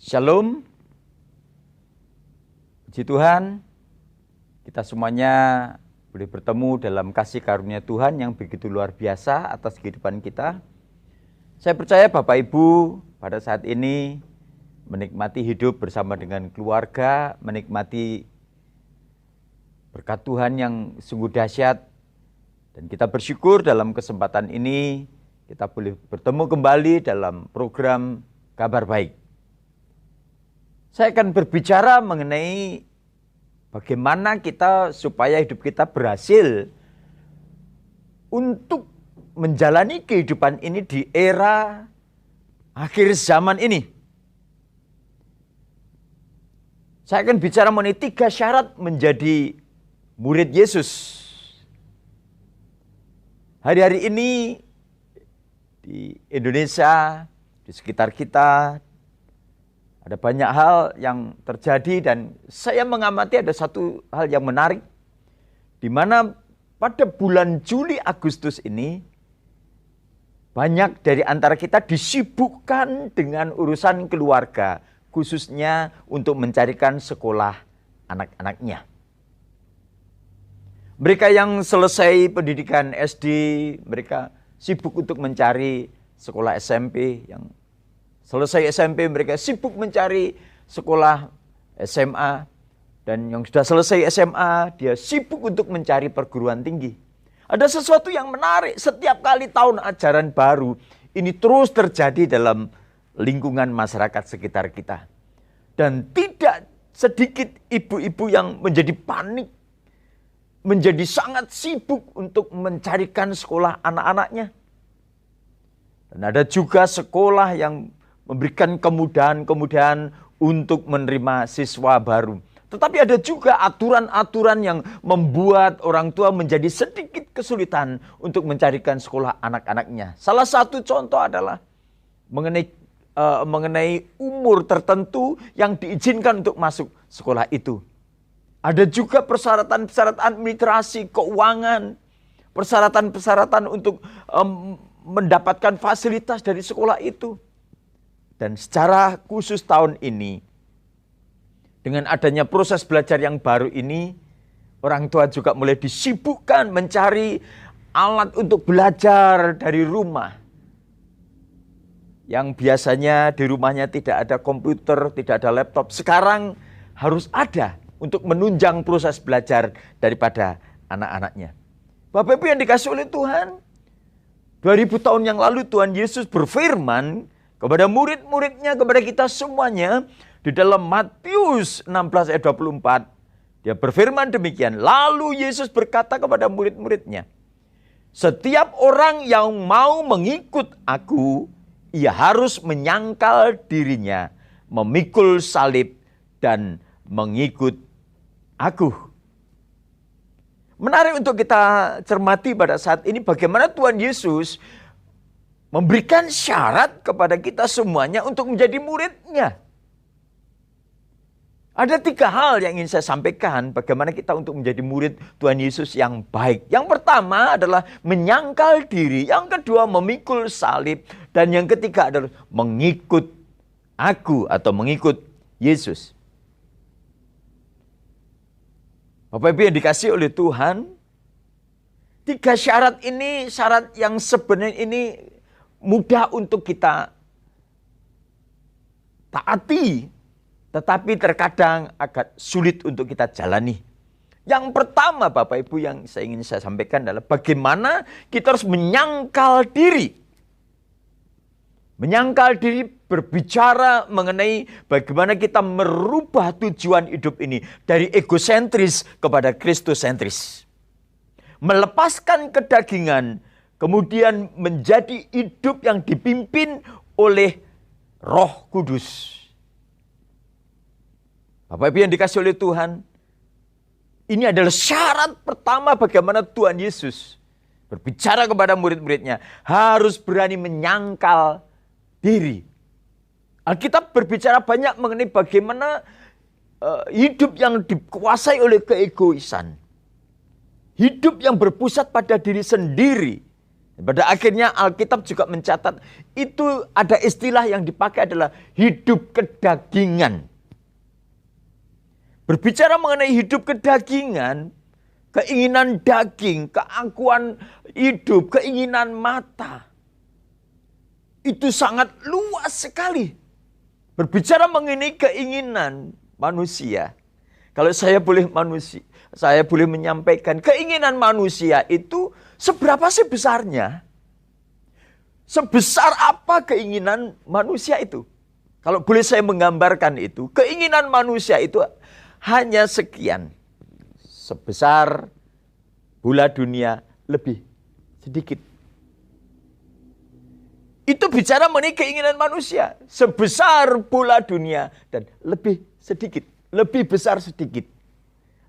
Shalom, puji Tuhan, kita semuanya boleh bertemu dalam kasih karunia Tuhan yang begitu luar biasa atas kehidupan kita. Saya percaya Bapak Ibu pada saat ini menikmati hidup bersama dengan keluarga, menikmati berkat Tuhan yang sungguh dahsyat. Dan kita bersyukur dalam kesempatan ini kita boleh bertemu kembali dalam program Kabar Baik. Saya akan berbicara mengenai bagaimana kita supaya hidup kita berhasil untuk menjalani kehidupan ini di era akhir zaman ini. Saya akan bicara mengenai 3 syarat menjadi murid Yesus. Hari-hari ini di Indonesia, di sekitar kita, ada banyak hal yang terjadi dan saya mengamati ada satu hal yang menarik. Di mana pada bulan Juli Agustus ini banyak dari antara kita disibukkan dengan urusan keluarga, khususnya untuk mencarikan sekolah anak-anaknya. Mereka yang selesai pendidikan SD, mereka sibuk untuk mencari sekolah SMP, yang selesai SMP mereka sibuk mencari sekolah SMA, dan yang sudah selesai SMA dia sibuk untuk mencari perguruan tinggi. Ada sesuatu yang menarik, setiap kali tahun ajaran baru ini terus terjadi dalam lingkungan masyarakat sekitar kita. Dan tidak sedikit ibu-ibu yang menjadi panik, menjadi sangat sibuk untuk mencarikan sekolah anak-anaknya. Dan ada juga sekolah yang memberikan kemudahan-kemudahan untuk menerima siswa baru. Tetapi ada juga aturan-aturan yang membuat orang tua menjadi sedikit kesulitan untuk mencarikan sekolah anak-anaknya. Salah satu contoh adalah mengenai umur tertentu yang diizinkan untuk masuk sekolah itu. Ada juga persyaratan-persyaratan administrasi, keuangan, persyaratan-persyaratan untuk mendapatkan fasilitas dari sekolah itu. Dan secara khusus tahun ini, dengan adanya proses belajar yang baru ini, orang tua juga mulai disibukkan mencari alat untuk belajar dari rumah. Yang biasanya di rumahnya tidak ada komputer, tidak ada laptop, sekarang harus ada untuk menunjang proses belajar daripada anak-anaknya. Bapak Ibu yang dikasih oleh Tuhan, 2000 tahun yang lalu Tuhan Yesus berfirman kepada murid-muridnya, kepada kita semuanya, di dalam Matius 16 ayat 24, dia berfirman demikian. Lalu Yesus berkata kepada murid-muridnya, setiap orang yang mau mengikut aku, ia harus menyangkal dirinya, memikul salib, dan mengikut aku. Menarik untuk kita cermati pada saat ini bagaimana Tuhan Yesus memberikan syarat kepada kita semuanya untuk menjadi muridnya. Ada 3 hal yang ingin saya sampaikan bagaimana kita untuk menjadi murid Tuhan Yesus yang baik. Yang pertama adalah menyangkal diri. Yang kedua memikul salib. Dan yang ketiga adalah mengikut aku atau mengikut Yesus. Bapak Ibu yang dikasih oleh Tuhan, 3 syarat ini syarat yang sebenarnya ini mudah untuk kita taati, tetapi terkadang agak sulit untuk kita jalani. Yang pertama Bapak Ibu yang ingin saya sampaikan adalah bagaimana kita harus menyangkal diri. Menyangkal diri berbicara mengenai bagaimana kita merubah tujuan hidup ini dari egosentris kepada kristosentris. Melepaskan kedagingan, kemudian menjadi hidup yang dipimpin oleh Roh Kudus. Bapak Ibu yang dikasih oleh Tuhan, ini adalah syarat pertama bagaimana Tuhan Yesus berbicara kepada murid-muridnya. Harus berani menyangkal diri. Alkitab berbicara banyak mengenai bagaimana hidup yang dikuasai oleh keegoisan. Hidup yang berpusat pada diri sendiri. Pada akhirnya Alkitab juga mencatat itu ada istilah yang dipakai adalah hidup kedagingan. Berbicara mengenai hidup kedagingan, keinginan daging, keangkuhan hidup, keinginan mata. Itu sangat luas sekali. Berbicara mengenai keinginan manusia. Kalau saya boleh menyampaikan keinginan manusia itu seberapa sih besarnya? Sebesar apa keinginan manusia itu? Kalau boleh saya menggambarkan itu, keinginan manusia itu hanya sekian. Sebesar bola dunia lebih sedikit. Itu bicara mengenai keinginan manusia. Sebesar bola dunia dan lebih sedikit. Lebih besar sedikit.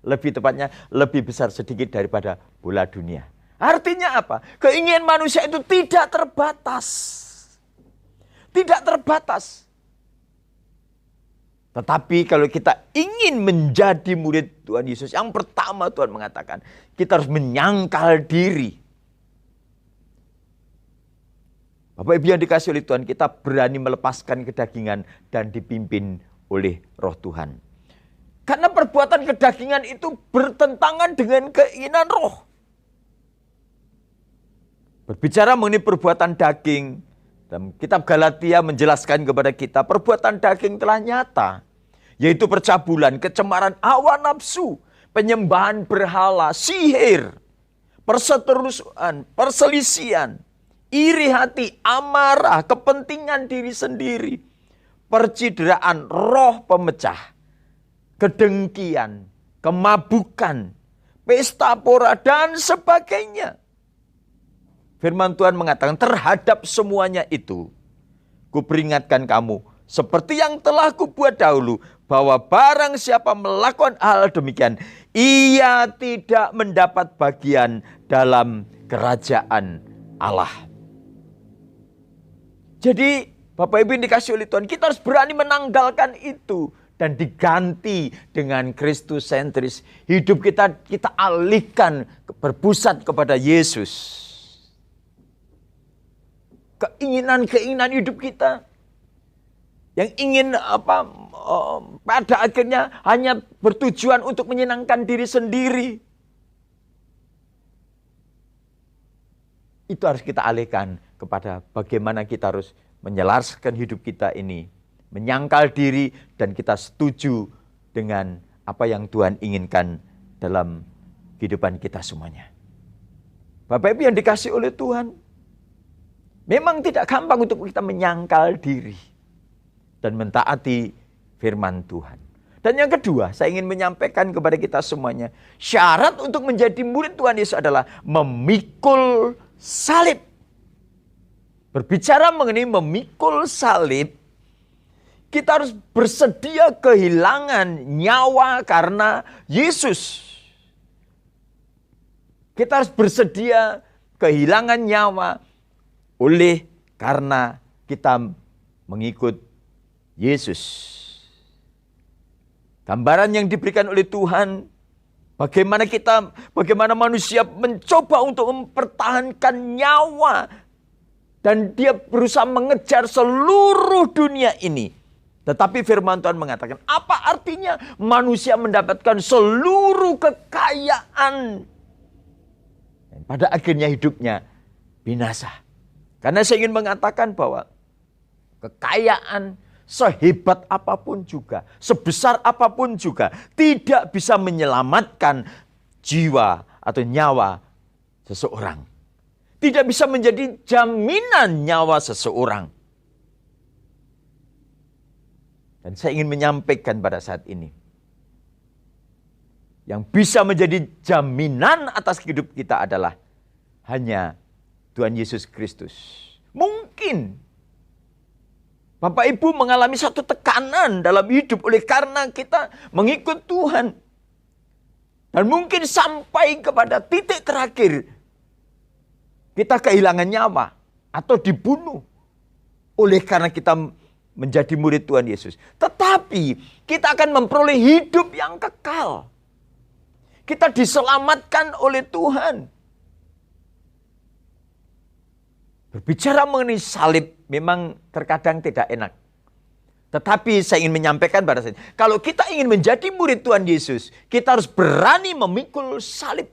Lebih tepatnya, lebih besar sedikit daripada bola dunia. Artinya apa? Keinginan manusia itu tidak terbatas. Tidak terbatas. Tetapi kalau kita ingin menjadi murid Tuhan Yesus, yang pertama Tuhan mengatakan, kita harus menyangkal diri. Bapak Ibu yang dikasihi oleh Tuhan, kita berani melepaskan kedagingan dan dipimpin oleh Roh Tuhan. Karena perbuatan kedagingan itu bertentangan dengan keinginan roh. Berbicara mengenai perbuatan daging, dalam kitab Galatia menjelaskan kepada kita, perbuatan daging telah nyata. Yaitu percabulan, kecemaran hawa nafsu, penyembahan berhala, sihir, perseterusan, perselisihan, iri hati, amarah, kepentingan diri sendiri, percideraan, roh pemecah, kedengkian, kemabukan, pesta pora, dan sebagainya. Firman Tuhan mengatakan terhadap semuanya itu, kuperingatkan kamu, seperti yang telah kubuat dahulu, bahwa barang siapa melakukan hal demikian, ia tidak mendapat bagian dalam kerajaan Allah. Jadi, Bapak Ibu yang dikasihi oleh Tuhan, kita harus berani menanggalkan itu. Dan diganti dengan Kristus sentris. Hidup kita alihkan berpusat kepada Yesus. Keinginan-keinginan hidup kita yang ingin pada akhirnya hanya bertujuan untuk menyenangkan diri sendiri. Itu harus kita alihkan kepada bagaimana kita harus menyelaraskan hidup kita ini. Menyangkal diri dan kita setuju dengan apa yang Tuhan inginkan dalam kehidupan kita semuanya. Bapak Ibu yang dikasihi oleh Tuhan, memang tidak gampang untuk kita menyangkal diri dan mentaati firman Tuhan. Dan yang kedua, saya ingin menyampaikan kepada kita semuanya, syarat untuk menjadi murid Tuhan Yesus adalah memikul salib. Berbicara mengenai memikul salib, kita harus bersedia kehilangan nyawa karena Yesus. Kita harus bersedia kehilangan nyawa oleh karena kita mengikut Yesus. Gambaran yang diberikan oleh Tuhan, bagaimana manusia mencoba untuk mempertahankan nyawa dan dia berusaha mengejar seluruh dunia ini. Tetapi firman Tuhan mengatakan, apa artinya manusia mendapatkan seluruh kekayaan? Dan pada akhirnya hidupnya binasa. Karena saya ingin mengatakan bahwa kekayaan sehebat apapun juga, sebesar apapun juga, tidak bisa menyelamatkan jiwa atau nyawa seseorang. Tidak bisa menjadi jaminan nyawa seseorang. Dan saya ingin menyampaikan pada saat ini, yang bisa menjadi jaminan atas hidup kita adalah hanya Tuhan Yesus Kristus. Mungkin Bapak Ibu mengalami satu tekanan dalam hidup oleh karena kita mengikut Tuhan. Dan mungkin sampai kepada titik terakhir kita kehilangan nyawa atau dibunuh oleh karena kita menjadi murid Tuhan Yesus. Tetapi kita akan memperoleh hidup yang kekal. Kita diselamatkan oleh Tuhan. Berbicara mengenai salib memang terkadang tidak enak. Tetapi saya ingin menyampaikan pada saya, kalau kita ingin menjadi murid Tuhan Yesus, kita harus berani memikul salib.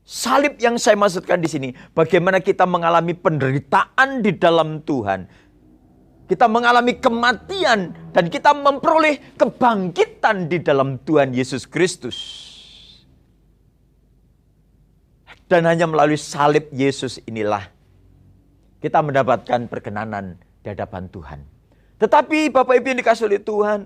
Salib yang saya maksudkan di sini, bagaimana kita mengalami penderitaan di dalam Tuhan. Kita mengalami kematian dan kita memperoleh kebangkitan di dalam Tuhan Yesus Kristus. Dan hanya melalui salib Yesus inilah kita mendapatkan perkenanan di hadapan Tuhan. Tetapi Bapak Ibu yang dikasihi oleh Tuhan,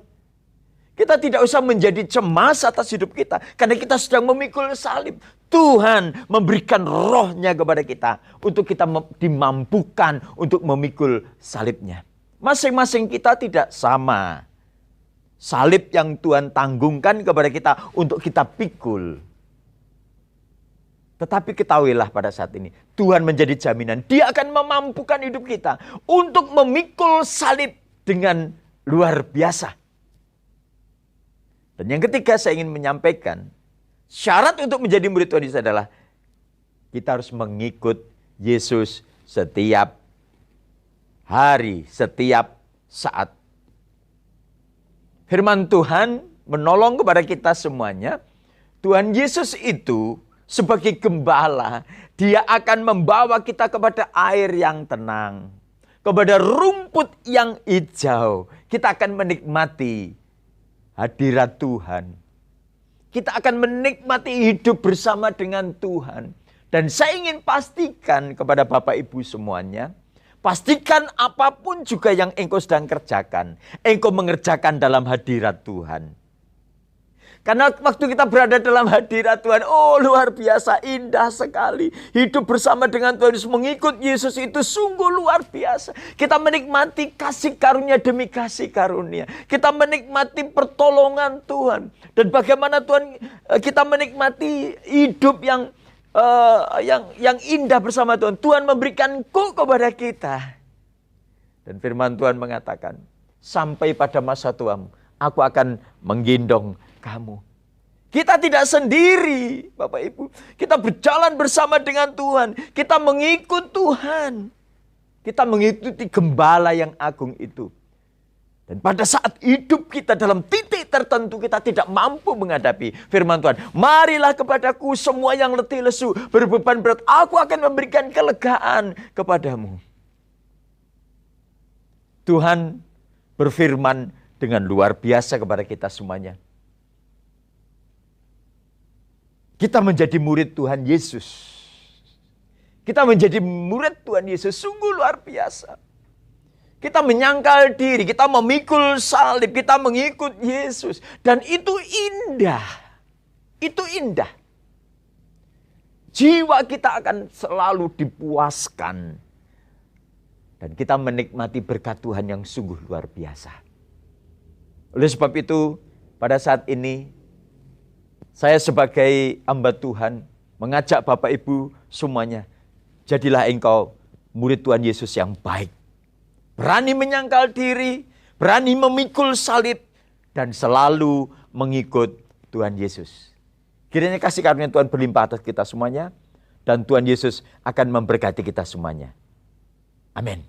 kita tidak usah menjadi cemas atas hidup kita. Karena kita sedang memikul salib. Tuhan memberikan rohnya kepada kita. Untuk kita dimampukan untuk memikul salibnya. Masing-masing kita tidak sama. Salib yang Tuhan tanggungkan kepada kita untuk kita pikul. Tetapi ketahuilah pada saat ini, Tuhan menjadi jaminan. Dia akan memampukan hidup kita untuk memikul salib dengan luar biasa. Dan yang ketiga saya ingin menyampaikan, syarat untuk menjadi murid Tuhan Yesus adalah kita harus mengikut Yesus setiap hari, setiap saat. Firman Tuhan menolong kepada kita semuanya. Tuhan Yesus itu sebagai gembala, dia akan membawa kita kepada air yang tenang, kepada rumput yang hijau. Kita akan menikmati hadirat Tuhan. Kita akan menikmati hidup bersama dengan Tuhan. Dan saya ingin pastikan kepada Bapak Ibu semuanya, pastikan apapun juga yang engkau sedang kerjakan, engkau mengerjakan dalam hadirat Tuhan. Karena waktu kita berada dalam hadirat Tuhan, oh luar biasa, indah sekali. Hidup bersama dengan Tuhan Yesus, mengikut Yesus itu sungguh luar biasa. Kita menikmati kasih karunia demi kasih karunia. Kita menikmati pertolongan Tuhan. Dan bagaimana Tuhan, kita menikmati hidup yang indah bersama Tuhan. Tuhan memberikan kepada kita. Dan firman Tuhan mengatakan, sampai pada masa tuamu, aku akan menggendong kamu. Kita tidak sendiri, Bapak Ibu. Kita berjalan bersama dengan Tuhan. Kita mengikut Tuhan. Kita mengikuti gembala yang agung itu. Dan pada saat hidup kita dalam titik tertentu kita tidak mampu menghadapi firman Tuhan. Marilah kepadaku semua yang letih lesu, berbeban berat. Aku akan memberikan kelegaan kepadamu. Tuhan berfirman dengan luar biasa kepada kita semuanya. Kita menjadi murid Tuhan Yesus. Kita menjadi murid Tuhan Yesus sungguh luar biasa. Kita menyangkal diri, kita memikul salib, kita mengikut Yesus. Dan itu indah. Itu indah. Jiwa kita akan selalu dipuaskan. Dan kita menikmati berkat Tuhan yang sungguh luar biasa. Oleh sebab itu, pada saat ini, saya sebagai hamba Tuhan mengajak Bapak Ibu semuanya, jadilah engkau murid Tuhan Yesus yang baik. Berani menyangkal diri, berani memikul salib, dan selalu mengikut Tuhan Yesus. Kiranya kasih karunia Tuhan berlimpah atas kita semuanya, dan Tuhan Yesus akan memberkati kita semuanya. Amin.